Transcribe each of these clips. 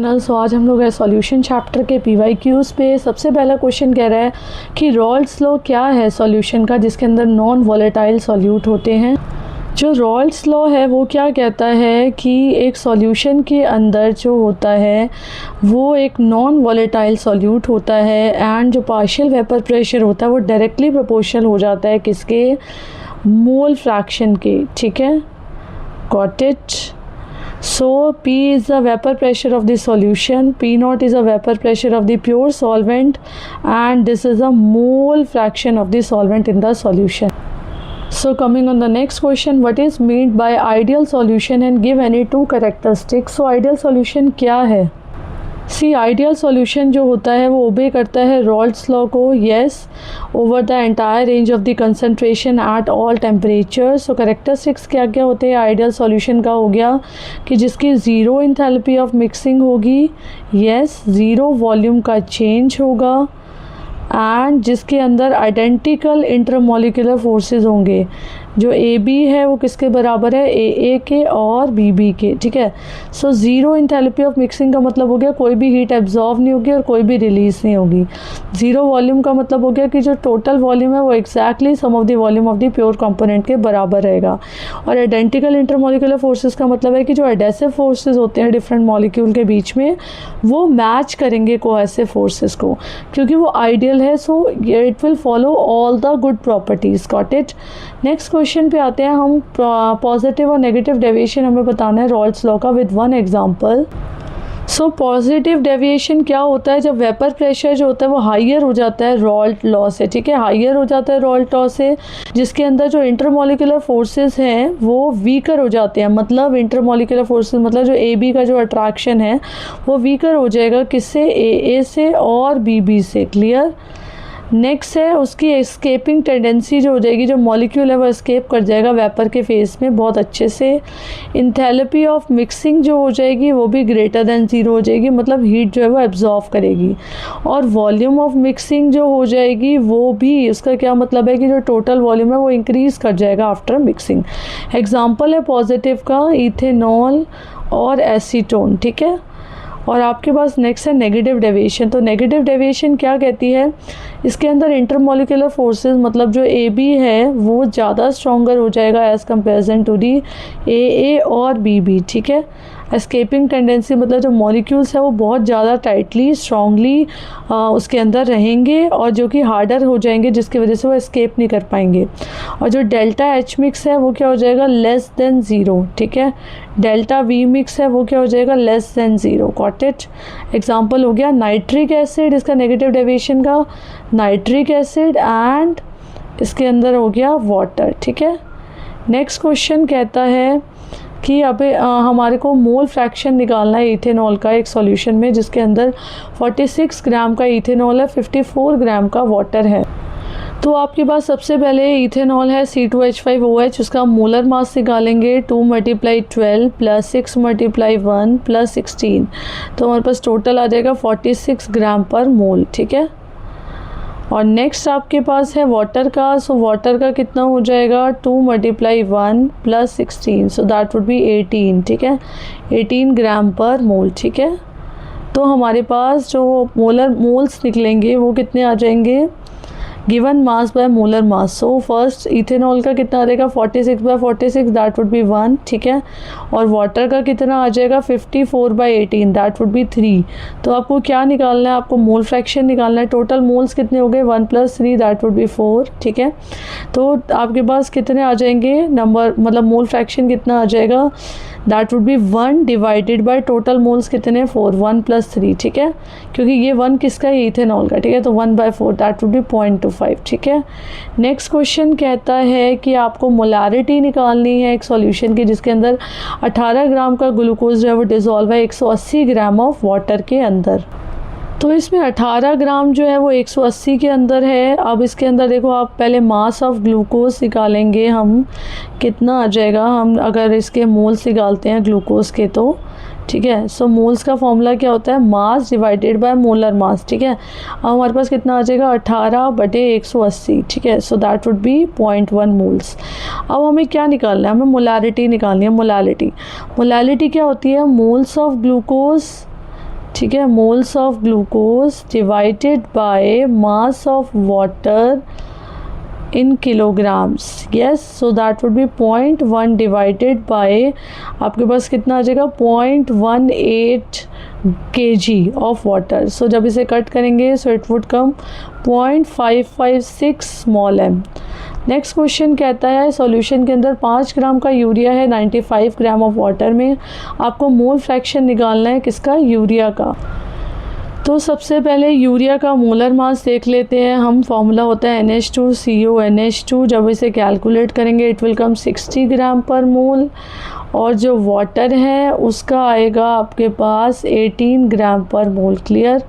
सो आज हम लोग है सॉल्यूशन चैप्टर के PYQs पे। सबसे पहला क्वेश्चन कह रहा है कि रॉल्ड्स लॉ क्या है सॉल्यूशन का, जिसके अंदर नॉन वॉलेटाइल सॉल्यूट होते हैं। जो रॉल्ड्स लॉ है वो क्या कहता है कि एक सॉल्यूशन के अंदर जो होता है वो एक नॉन वॉलेटाइल सॉल्यूट होता है एंड जो पार्शियल वेपर प्रेशर होता है वो डायरेक्टली प्रोपोर्शनल हो जाता है किसके, मोल फ्रैक्शन के। ठीक है, got it. So P is the vapor pressure of the solution, P naught is the vapor pressure of the pure solvent, and this is the mole fraction of the solvent in the solution. So coming on the next question, what is meant by ideal solution and give any two characteristics. So ideal solution क्या है? सी ideal solution जो होता है वो ओबे करता है रॉल्ड्स law को, yes, over the entire range of the concentration at all temperature. So characteristics क्या क्या होते हैं आइडियल सॉल्यूशन का? हो गया कि जिसकी ज़ीरो इंथैल्पी ऑफ मिक्सिंग होगी, येस, ज़ीरो वॉल्यूम का चेंज होगा, एंड जिसके अंदर आइडेंटिकल इंटरमोलिकुलर फोर्सेस होंगे। जो AB है वो किसके बराबर है, AA के और BB के। ठीक है, so zero enthalpy of mixing का मतलब हो गया कोई भी हीट एब्जॉर्व नहीं होगी और कोई भी रिलीज़ नहीं होगी। ज़ीरो वॉल्यूम का मतलब हो गया कि जो टोटल वॉल्यूम है वो exactly sum of the volume of the pure component के बराबर रहेगा। और आइडेंटिकल इंटरमोलिकुलर फोर्सेस का मतलब है कि जो एडेसिव फोर्सेस होते हैं डिफरेंट मॉलिक्यूल के बीच में वो मैच करेंगे कोहेसिव फोर्सेस को, क्योंकि वो आइडियल है। So it will follow all the good properties. Got it. Next question पे आते हैं हम। पॉजिटिव और नेगेटिव डेविएशन हमें बताना है रॉल्ड्स लॉ का with one example. So positive deviation क्या होता है? जब वेपर प्रेशर जो होता है वो हाइयर हो जाता है रॉल्ड लॉ से। ठीक है, हाइयर हो जाता है रॉल्ड लॉ से, जिसके अंदर जो इंटरमोलिकुलर फोर्सेस हैं वो वीकर हो जाते हैं। मतलब इंटरमोलिकुलर फोर्सेस मतलब जो AB का जो अट्रैक्शन है वो वीकर हो जाएगा किससे, AA से और BB से। क्लियर। नेक्स्ट है उसकी एस्केपिंग टेंडेंसी जो हो जाएगी, जो मॉलिक्यूल है वो एस्केप कर जाएगा वेपर के फेस में बहुत अच्छे से। इंथैल्पी ऑफ मिक्सिंग जो हो जाएगी वो भी ग्रेटर देन ज़ीरो हो जाएगी, मतलब हीट जो है वो एब्जॉर्व करेगी। और वॉल्यूम ऑफ मिक्सिंग जो हो जाएगी वो भी, उसका क्या मतलब है कि जो टोटल वॉल्यूम है वो इंक्रीज़ कर जाएगा आफ्टर मिक्सिंग। एग्जाम्पल है पॉजिटिव का इथेनॉल और एसीटोन। ठीक है, और आपके पास नेक्स्ट है नेगेटिव डेविएशन। तो नेगेटिव डेविएशन क्या कहती है? इसके अंदर इंटरमोलिकुलर फोर्सेस मतलब जो AB है वो ज़्यादा स्ट्रॉन्गर हो जाएगा as comparison to the AA और BB। ठीक है, एस्केपिंग टेंडेंसी मतलब जो मॉलिक्यूल्स है वो बहुत ज़्यादा टाइटली स्ट्रॉन्गली उसके अंदर रहेंगे और जो कि हार्डर हो जाएंगे, जिसकी वजह से वो एस्केप नहीं कर पाएंगे। और जो डेल्टा H मिक्स है वो क्या हो जाएगा, लेस देन ज़ीरो। ठीक है, डेल्टा V मिक्स है वो क्या हो जाएगा, less than zero. Got it. Example हो गया नाइट्रिक एसिड, इसका नेगेटिव डेविएशन का नाइट्रिक एसिड, एंड इसके अंदर हो गया वाटर। ठीक है, नेक्स्ट क्वेश्चन कहता है कि अबे हमारे को मोल फ्रैक्शन निकालना है इथेनॉल का एक सॉल्यूशन में, जिसके अंदर 46 ग्राम का इथेनॉल है, 54 ग्राम का वाटर है। तो आपके पास सबसे पहले इथेनॉल है C2H5OH, उसका मोलर मास निकालेंगे 2 × 12 + 6 × 1 + 16, तो हमारे पास टोटल आ जाएगा 46 ग्राम पर मोल। ठीक है, और नेक्स्ट आपके पास है वाटर का। सो वाटर का कितना हो जाएगा, 2 × 1 + 16, सो दैट वुड बी 18। ठीक है, 18 ग्राम पर मोल। ठीक है, तो हमारे पास जो मोलर मोल्स निकलेंगे वो कितने आ जाएंगे, given mass by molar mass. So first ethanol का कितना आ जाएगा, 46/46, दैट वुड बी 1। ठीक है, और वाटर का कितना आ जाएगा, 54/18, दैट वुड बी 3। तो आपको क्या निकालना है, आपको मोल फ्रैक्शन निकालना है। टोटल मोल्स कितने हो गए, 1 + 3, दैट वुड बी 4। ठीक है, तो आपके पास कितने आ जाएंगे नंबर, मतलब मोल फ्रैक्शन कितना आ जाएगा, that would B 1 divided by total moles कितने, 4, 1 + 3। ठीक है, क्योंकि ये 1 किसका है, इथेनॉल का। ठीक है, तो 1/4, दैट वुड बी 0.25। ठीक है, नेक्स्ट क्वेश्चन कहता है कि आपको मोलारिटी निकालनी है एक सॉल्यूशन की, जिसके अंदर 18 ग्राम का ग्लूकोज जो है वो डिज़ोल्व है 180 ग्राम ऑफ वाटर के अंदर। तो इसमें 18 ग्राम जो है वो 180 के अंदर है। अब इसके अंदर देखो आप पहले मास ऑफ ग्लूकोज निकालेंगे हम, कितना आ जाएगा, हम अगर इसके मोल्स निकालते हैं ग्लूकोज के तो ठीक है। सो मोल्स का फॉर्मूला क्या होता है, mass divided by molar mass. ठीक है, अब हमारे पास कितना आ जाएगा 18/180। ठीक है, सो दैट वुड बी 0.1 मोल्स। अब हमें क्या निकालना है, हमें मोलारिटी निकालनी है। मोलारिटी क्या होती है, मोल्स ऑफ ग्लूकोज ठीक है, moles of glucose divided by mass of water in kilograms. Yes, so that would B 0.1 divided by, आपके पास कितना आ जाएगा 0.18 kg ऑफ वाटर। सो जब इसे कट करेंगे so it would come 0.556 small m। Next question कहता है सॉल्यूशन के अंदर 5 ग्राम का यूरिया है 95 ग्राम ऑफ वाटर में, आपको मोल फ्रैक्शन निकालना है किसका, यूरिया का। तो सबसे पहले यूरिया का मोलर मास देख लेते हैं हम। फॉर्मूला होता है NH2CONH2। जब इसे कैलकुलेट करेंगे इट विल कम 60 ग्राम पर मोल, और जो वाटर है उसका आएगा आपके पास 18 ग्राम पर मोल। क्लियर।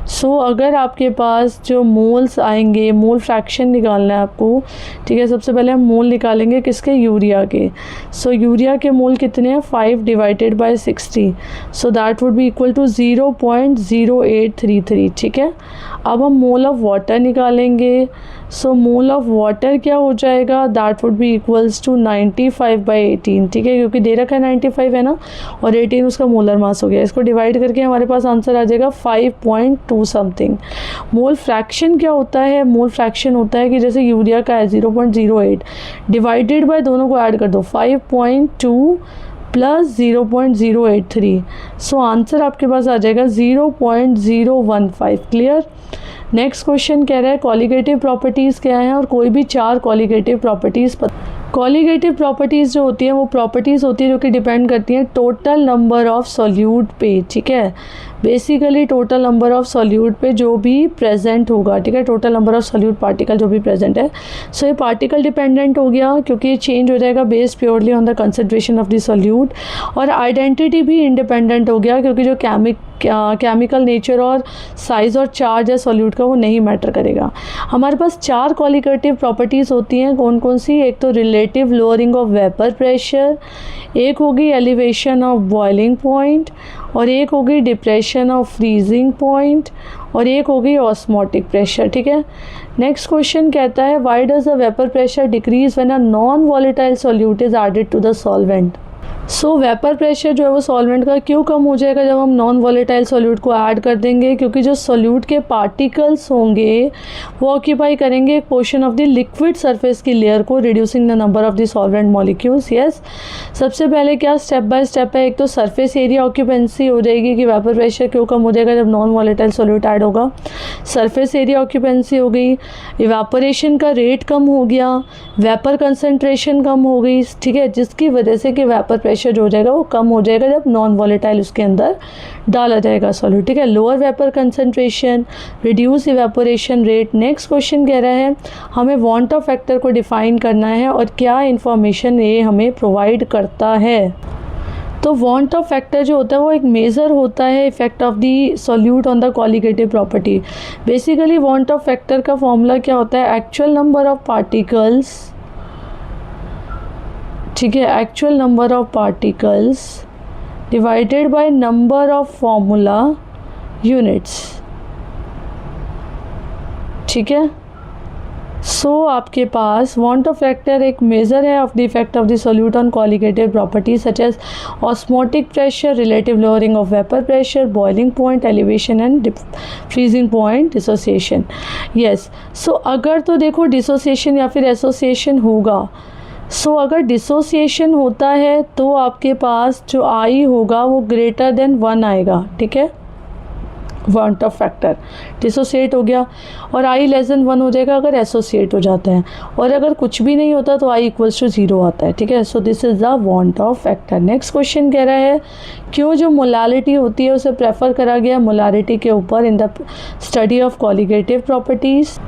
सो अगर आपके पास जो मोल्स आएंगे, मोल फ्रैक्शन निकालना है आपको, ठीक है। सबसे पहले हम मोल निकालेंगे किसके, यूरिया के। सो यूरिया के मोल कितने हैं, 5 divided by 60, so that would be equal to 0.0833। ठीक है। अब हम मोल ऑफ वाटर निकालेंगे। सो मोल ऑफ वाटर क्या हो जाएगा, that would be equals to 95/18। ठीक है, क्योंकि दे रखा है 95 है ना, और 18 उसका मोलर मास हो गया। इसको डिवाइड करके हमारे पास आंसर आ जाएगा 5.2 समथिंग। मोल फ्रैक्शन क्या होता है, मोल फ्रैक्शन होता है कि जैसे यूरिया का है 0.08 डिवाइडेड बाय, दोनों को ऐड कर दो, 5.2 प्लस 0.083। सो आंसर आपके पास आ जाएगा 0.015। क्लियर। नेक्स्ट क्वेश्चन कह रहा है कॉलिगेटिव प्रॉपर्टीज़ क्या हैं, और कोई भी 4 कॉलिगेटिव प्रॉपर्टीज़। कॉलिगेटिव प्रॉपर्टीज़ जो होती हैं वो प्रॉपर्टीज़ होती है जो कि डिपेंड करती हैं टोटल नंबर ऑफ सॉल्यूट पे। ठीक है, basically total number of solute पे जो भी प्रेजेंट होगा। ठीक है, total number of solute particle जो भी प्रेजेंट है। सो ये पार्टिकल डिपेंडेंट हो गया क्योंकि ये चेंज हो जाएगा based purely on the concentration of the solute. और आइडेंटिटी भी इंडिपेंडेंट हो गया क्योंकि जो केमिकल नेचर और साइज़ और चार्ज है सॉल्यूट का वो नहीं मैटर करेगा। हमारे पास 4 कॉलिगेटिव प्रॉपर्टीज़ होती हैं। कौन कौन सी, एक तो relative lowering of vapour pressure, एक होगी एलिवेशन ऑफ बॉइलिंग पॉइंट, और एक होगी डिप्रेशन ऑफ फ्रीजिंग पॉइंट, और एक होगी ऑस्मोटिक प्रेशर। ठीक है। नेक्स्ट क्वेश्चन कहता है why does the vapour pressure decrease when a non volatile solute is added to the solvent. So vapour pressure जो है वो सॉल्वेंट का क्यों कम हो जाएगा जब हम नॉन वॉलेटाइल सॉल्यूट को ऐड कर देंगे, क्योंकि जो सॉल्यूट के पार्टिकल्स होंगे वो ऑक्यूपाई करेंगे एक portion of the liquid surface की लेयर को, reducing the number of the solvent molecules. Yes, सबसे पहले क्या स्टेप बाय स्टेप है, एक तो सरफेस एरिया ऑक्यूपेंसी हो जाएगी कि वेपर प्रेशर क्यों कम हो जाएगा जब नॉन वॉलेटाइल सॉल्यूट ऐड होगा। सरफेस एरिया ऑक्यूपेंसी हो गई, इवेपोरेशन का रेट कम हो गया, वेपर कंसनट्रेशन कम हो गई। ठीक है, जिसकी वजह से कि वेपर प्रेशर जो हो जाएगा वो कम हो जाएगा जब नॉन वॉलेटाइल उसके अंदर डाला जाएगा सॉल्यूट। ठीक है, lower vapour concentration, reduce evaporation rate. Next question कह रहा है हमें वांट ऑफ फैक्टर को डिफाइन करना है और क्या इंफॉर्मेशन ये हमें प्रोवाइड करता है। तो वांट ऑफ फैक्टर जो होता है वो एक मेज़र होता है effect of the solute on the colligative property. Basically van't Hoff factor का फॉर्मूला क्या होता है, एक्चुअल नंबर ऑफ पार्टिकल्स, ठीक है, actual number of particles divided by number of formula units. ठीक है। सो आपके पास वांट ऑफ फैक्टर एक मेज़र है of the effect of the solute on colligative properties such as osmotic pressure, relative lowering of vapour pressure, boiling point, elevation and freezing point, dissociation. Yes, सो अगर तो देखो dissociation या फिर association होगा, सो अगर dissociation होता है तो आपके पास जो आई होगा वो ग्रेटर देन 1 आएगा। ठीक है, वांट ऑफ फैक्टर डिसोसिएट हो गया, और आई लेस देन 1 हो जाएगा अगर एसोसिएट हो जाता है, और अगर कुछ भी नहीं होता तो आई इक्वल्स टू 0 आता है। ठीक है, so this is the want Hoff factor. Next question कह रहा है क्यों जो मोलारिटी होती है उसे प्रेफर करा गया मोलारिटी के ऊपर in the study of colligative properties.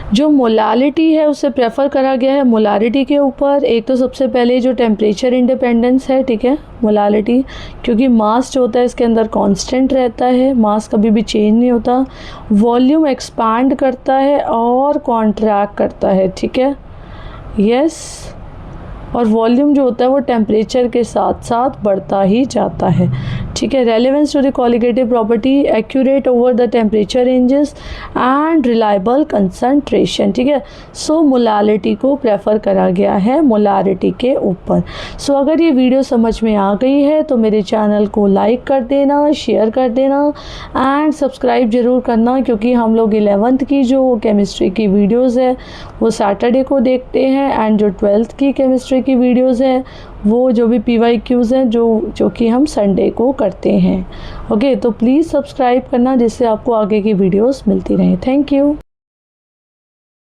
जो मोलारिटी है उसे प्रेफर करा गया है मोलारिटी के ऊपर। एक तो सबसे पहले जो टेम्परेचर इंडिपेंडेंस है, ठीक है, मोलारिटी, क्योंकि मास जो होता है इसके अंदर कांस्टेंट रहता है, मास कभी भी चेंज नहीं होता। वॉल्यूम एक्सपैंड करता है और कॉन्ट्रैक्ट करता है। ठीक है, यस, और वॉल्यूम जो होता है वो टेम्परेचर के साथ साथ बढ़ता ही जाता है। ठीक है, relevance to the colligative property, accurate over the temperature ranges and reliable concentration. ठीक है, सो मोलारिटी को प्रेफर करा गया है मोलारिटी के ऊपर। सो अगर ये वीडियो समझ में आ गई है तो मेरे चैनल को लाइक कर देना, शेयर कर देना एंड सब्सक्राइब ज़रूर करना, क्योंकि हम लोग 11th की जो केमिस्ट्री की वीडियोज़ है वो सैटरडे को देखते हैं एंड जो 12th की केमिस्ट्री की वीडियोज़ हैं वो जो भी PYQs हैं जो कि हम संडे को करते हैं। ओके, तो प्लीज़ सब्सक्राइब करना जिससे आपको आगे की वीडियोस मिलती रहें। Thank you.